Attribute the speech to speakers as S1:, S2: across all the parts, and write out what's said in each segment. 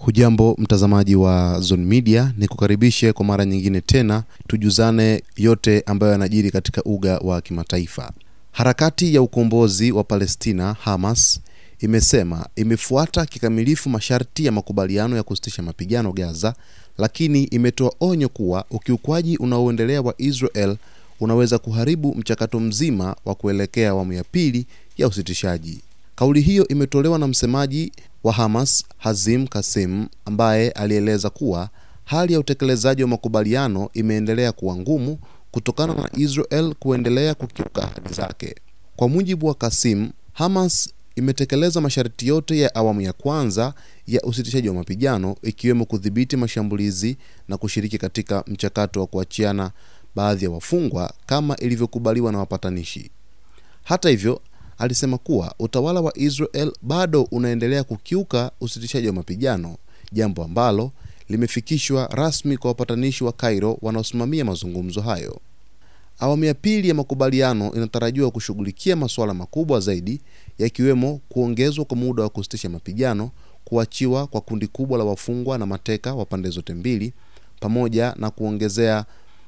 S1: Hujambo mtazamaji wa Zone Media, nikukaribishe kwa mara nyingine tena tujuzane yote ambayo yanajiri katika uga wa kimataifa. Harakati ya ukombozi wa Palestina Hamas imesema imefuata kikamilifu masharti ya makubaliano ya kusitisha mapigano Gaza, lakini imetoa onyo kuwa ukiukwaji unaoendelea wa Israel unaweza kuharibu mchakato mzima wa kuelekea awamu ya pili ya usitishaji. Kauli hiyo imetolewa na msemaji wa Hamas Hazim Kasim, ambaye alieleza kuwa hali ya utekelezaji wa makubaliano imeendelea kuwa ngumu kutokana na Israel kuendelea kukiuka ahadi zake. Kwa mujibu wa Kasim, Hamas imetekeleza masharti yote ya awamu ya kwanza ya usitishaji wa mapigano, ikiwemo kudhibiti mashambulizi na kushiriki katika mchakato wa kuachiana baadhi ya wafungwa kama ilivyokubaliwa na wapatanishi. Hata hivyo, alisema kuwa utawala wa Israel bado unaendelea kukiuka usitishaji wa mapigano, jambo ambalo limefikishwa rasmi kwa wapatanishi wa Cairo wanaosimamia mazungumzo hayo. Awamu ya pili ya makubaliano inatarajiwa kushughulikia masuala makubwa zaidi, yakiwemo kuongezwa kwa muda wa kusitisha mapigano, kuachiwa kwa kundi kubwa la wafungwa na mateka wa pande zote mbili, pamoja na kuongezea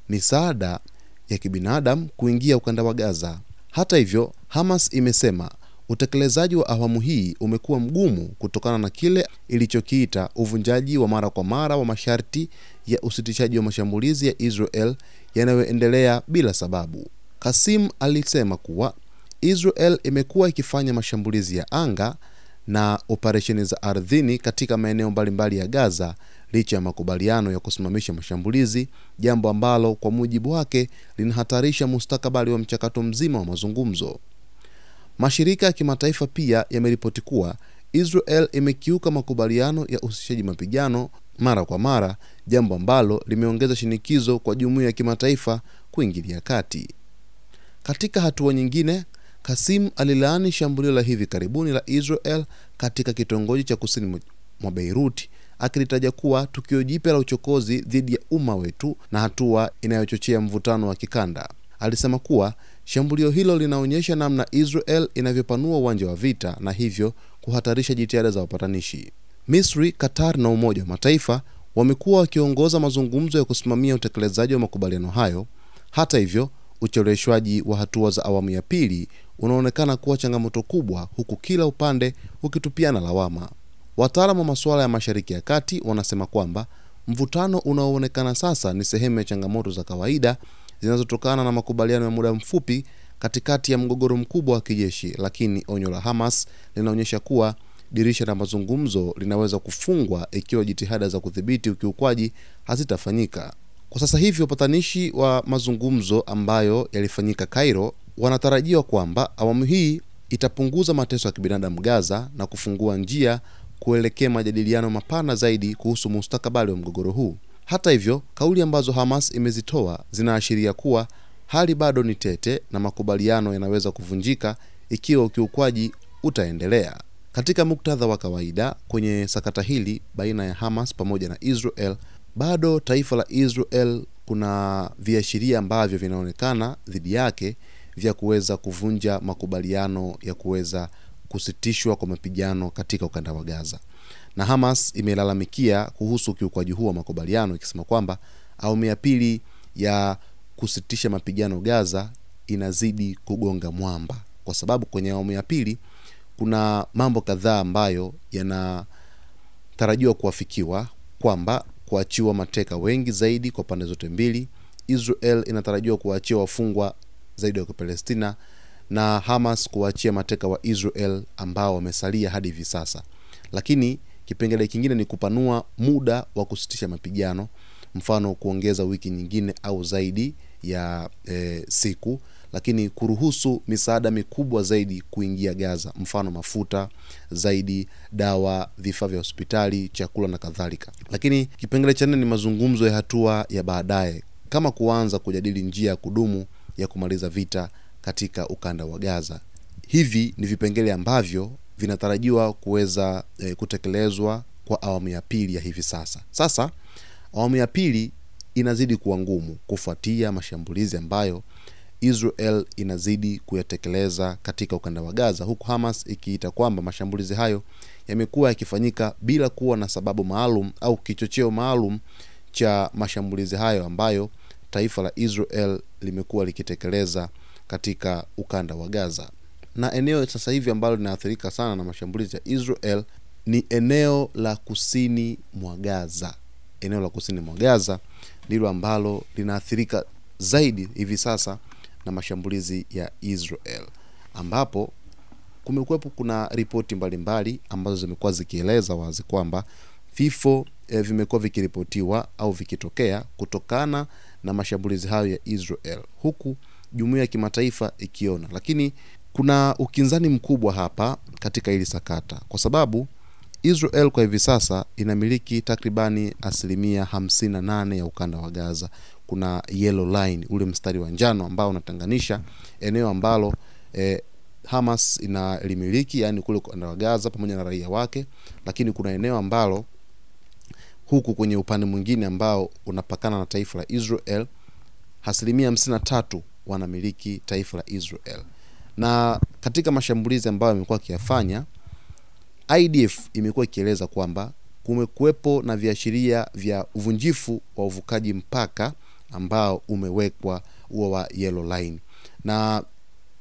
S1: misaada ya kibinadamu kuingia ukanda wa Gaza. Hata hivyo, Hamas imesema utekelezaji wa awamu hii umekuwa mgumu kutokana na kile ilichokiita uvunjaji wa mara kwa mara wa masharti ya usitishaji wa mashambulizi ya Israel yanayoendelea bila sababu. Kasim alisema kuwa Israel imekuwa ikifanya mashambulizi ya anga na operesheni za ardhini katika maeneo mbalimbali ya Gaza licha ya makubaliano ya kusimamisha mashambulizi, jambo ambalo kwa mujibu wake linahatarisha mustakabali wa mchakato mzima wa mazungumzo. Mashirika ya kimataifa pia yameripoti kuwa Israel imekiuka makubaliano ya usitishaji mapigano mara kwa mara, jambo ambalo limeongeza shinikizo kwa jumuiya ya kimataifa kuingilia kati. Katika hatua nyingine, Kasim alilaani shambulio la hivi karibuni la Israel katika kitongoji cha kusini mwa Beirut, akilitaja kuwa tukio jipya la uchokozi dhidi ya umma wetu na hatua inayochochea mvutano wa kikanda. Alisema kuwa shambulio hilo linaonyesha namna Israel inavyopanua uwanja wa vita na hivyo kuhatarisha jitihada za wapatanishi. Misri, Qatar na Umoja wa Mataifa wamekuwa wakiongoza mazungumzo ya kusimamia utekelezaji wa makubaliano hayo. Hata hivyo, ucheleweshwaji wa hatua za awamu ya pili unaonekana kuwa changamoto kubwa, huku kila upande ukitupiana lawama. Wataalamu wa masuala ya Mashariki ya Kati wanasema kwamba mvutano unaoonekana sasa ni sehemu ya changamoto za kawaida zinazotokana na makubaliano ya muda mfupi katikati ya mgogoro mkubwa wa kijeshi, lakini onyo la Hamas linaonyesha kuwa dirisha la mazungumzo linaweza kufungwa ikiwa jitihada za kudhibiti ukiukwaji hazitafanyika. Kwa sasa hivi wapatanishi wa mazungumzo ambayo yalifanyika Cairo wanatarajiwa kwamba awamu hii itapunguza mateso ya kibinadamu Gaza na kufungua njia kuelekea majadiliano mapana zaidi kuhusu mustakabali wa mgogoro huu. Hata hivyo, kauli ambazo Hamas imezitoa zinaashiria kuwa hali bado ni tete na makubaliano yanaweza kuvunjika ikiwa ukiukwaji utaendelea. Katika muktadha wa kawaida kwenye sakata hili baina ya Hamas pamoja na Israel, bado taifa la Israel kuna viashiria ambavyo vinaonekana dhidi yake vya kuweza kuvunja makubaliano ya kuweza kusitishwa kwa mapigano katika ukanda wa Gaza. Na Hamas imelalamikia kuhusu ukiukwaji huo wa makubaliano, ikisema kwamba awamu ya pili ya kusitisha mapigano Gaza inazidi kugonga mwamba, kwa sababu kwenye awamu ya pili kuna mambo kadhaa ambayo yanatarajiwa kuafikiwa, kwamba kuachiwa mateka wengi zaidi kwa pande zote mbili. Israel inatarajiwa kuachia wafungwa zaidi wa Palestina na Hamas kuachia mateka wa Israel ambao wamesalia hadi hivi sasa. Lakini kipengele kingine ni kupanua muda wa kusitisha mapigano, mfano kuongeza wiki nyingine au zaidi ya siku, lakini kuruhusu misaada mikubwa zaidi kuingia Gaza, mfano mafuta zaidi, dawa, vifaa vya hospitali, chakula na kadhalika. Lakini kipengele cha 4 ni mazungumzo ya hatua ya baadaye, kama kuanza kujadili njia ya kudumu ya kumaliza vita katika ukanda wa Gaza. Hivi ni vipengele ambavyo vinatarajiwa kuweza kutekelezwa kwa awamu ya pili ya hivi sasa. Sasa awamu ya pili inazidi kuwa ngumu kufuatia mashambulizi ambayo Israel inazidi kuyatekeleza katika ukanda wa Gaza, huku Hamas ikiita kwamba mashambulizi hayo yamekuwa yakifanyika bila kuwa na sababu maalum au kichocheo maalum cha mashambulizi hayo ambayo taifa la Israel limekuwa likitekeleza katika ukanda wa Gaza. Na eneo sasa hivi ambalo linaathirika sana na mashambulizi ya Israel ni eneo la kusini mwa Gaza. Eneo la kusini mwa Gaza ndilo ambalo linaathirika zaidi hivi sasa na mashambulizi ya Israel, ambapo kuna ripoti mbalimbali ambazo zimekuwa zikieleza wazi kwamba vifo vimekuwa vikiripotiwa au vikitokea kutokana na mashambulizi hayo ya Israel, huku jumuiya ya kimataifa ikiona. Lakini kuna ukinzani mkubwa hapa katika hili sakata, kwa sababu Israel kwa hivi sasa inamiliki takribani 58% ya ukanda wa Gaza. Kuna yellow line, ule mstari wa njano ambao unatenganisha eneo ambalo Hamas inalimiliki, yani kule ukanda wa Gaza pamoja na raia wake, lakini kuna eneo ambalo huku kwenye upande mwingine ambao unapakana na taifa la Israel, 53% wanamiliki taifa la Israel. Na katika mashambulizi ambayo yamekuwa kiyafanya, IDF imekuwa ikieleza kwamba kumekuwepo na viashiria vya uvunjifu wa uvukaji mpaka ambao umewekwa huo wa yellow line. Na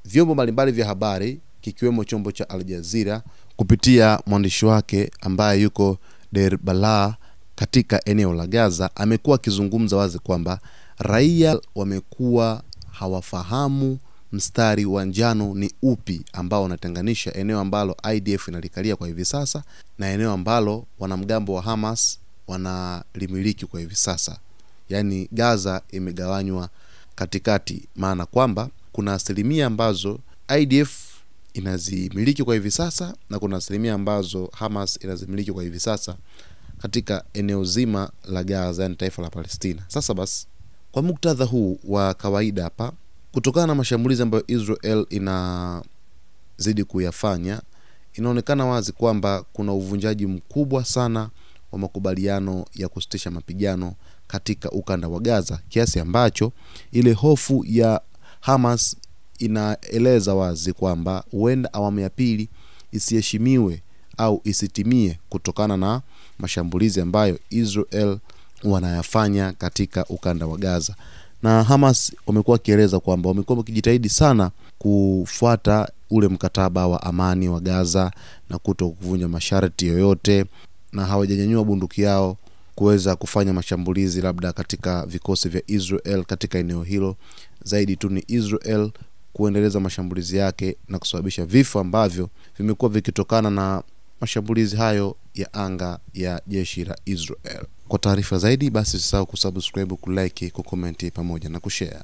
S1: vyombo mbalimbali vya habari kikiwemo chombo cha Al Jazeera kupitia mwandishi wake ambaye yuko Deir Balah katika eneo la Gaza amekuwa akizungumza wazi kwamba raia wamekuwa hawafahamu mstari wa njano ni upi ambao unatenganisha eneo ambalo IDF inalikalia kwa hivi sasa na eneo ambalo wanamgambo wa Hamas wanalimiliki kwa hivi sasa. Yani Gaza imegawanywa katikati, maana kwamba kuna asilimia ambazo IDF inazimiliki kwa hivi sasa na kuna asilimia ambazo Hamas inazimiliki kwa hivi sasa katika eneo zima la Gaza, yani taifa la Palestina. Sasa basi, kwa muktadha huu wa kawaida hapa, kutokana na mashambulizi ambayo Israel inazidi kuyafanya, inaonekana wazi kwamba kuna uvunjaji mkubwa sana wa makubaliano ya kusitisha mapigano katika ukanda wa Gaza, kiasi ambacho ile hofu ya Hamas inaeleza wazi kwamba huenda awamu ya pili isiheshimiwe au isitimie kutokana na mashambulizi ambayo Israel wanayafanya katika ukanda wa Gaza. Na Hamas wamekuwa kieleza kwamba wamekuwa wakijitahidi sana kufuata ule mkataba wa amani wa Gaza na kutokuvunja masharti yoyote, na hawajanyanyua bunduki yao kuweza kufanya mashambulizi labda katika vikosi vya Israel katika eneo hilo. Zaidi tu ni Israel kuendeleza mashambulizi yake na kusababisha vifo ambavyo vimekuwa vikitokana na mashambulizi hayo ya anga ya jeshi la Israel. Kwa taarifa zaidi basi usisahau kusubscribe, kulike, kucomment pamoja na kushare.